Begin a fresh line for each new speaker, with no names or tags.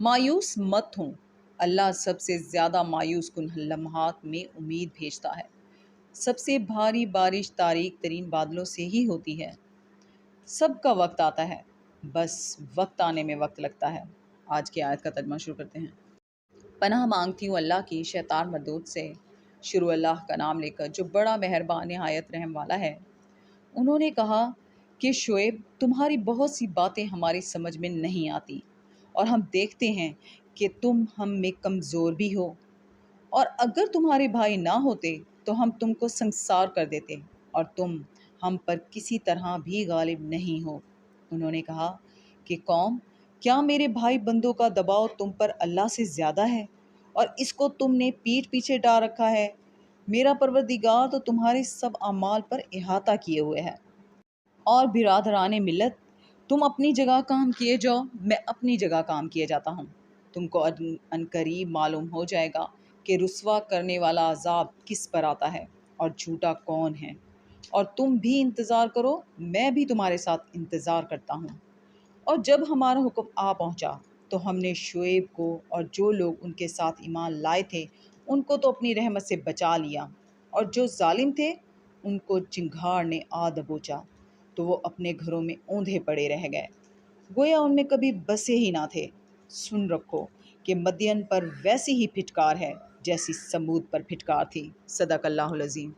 مایوس مت ہوں، اللہ سب سے زیادہ مایوس کن لمحات میں امید بھیجتا ہے۔ سب سے بھاری بارش تاریک ترین بادلوں سے ہی ہوتی ہے۔ سب کا وقت آتا ہے، بس وقت آنے میں وقت لگتا ہے۔ آج کی آیت کا ترجمہ شروع کرتے ہیں۔ پناہ مانگتی ہوں اللہ کی شیطان مردود سے۔ شروع اللہ کا نام لے کر جو بڑا مہربان نہایت رحم والا ہے۔ انہوں نے کہا کہ شعیب، تمہاری بہت سی باتیں ہماری سمجھ میں نہیں آتی، اور ہم دیکھتے ہیں کہ تم ہم میں کمزور بھی ہو، اور اگر تمہارے بھائی نہ ہوتے تو ہم تم کو سنسار کر دیتے، اور تم ہم پر کسی طرح بھی غالب نہیں ہو۔ انہوں نے کہا کہ قوم، کیا میرے بھائی بندوں کا دباؤ تم پر اللہ سے زیادہ ہے، اور اس کو تم نے پیٹھ پیچھے ڈال رکھا ہے؟ میرا پروردگار تو تمہارے سب اعمال پر احاطہ کیے ہوئے ہے۔ اور برادران ملت، تم اپنی جگہ کام کیے جاؤ، میں اپنی جگہ کام کیے جاتا ہوں۔ تم کو عنقریب معلوم ہو جائے گا کہ رسوا کرنے والا عذاب کس پر آتا ہے، اور جھوٹا کون ہے۔ اور تم بھی انتظار کرو، میں بھی تمہارے ساتھ انتظار کرتا ہوں۔ اور جب ہمارا حکم آ پہنچا تو ہم نے شعیب کو اور جو لوگ ان کے ساتھ ایمان لائے تھے ان کو تو اپنی رحمت سے بچا لیا، اور جو ظالم تھے ان کو چنگھاڑ نے آ دبوچا، تو وہ اپنے گھروں میں اوندھے پڑے رہ گئے، گویا ان میں کبھی بسے ہی نہ تھے۔ سن رکھو کہ مدین پر ویسی ہی پھٹکار ہے جیسی سمود پر پھٹکار تھی۔ صدق اللہ العظیم۔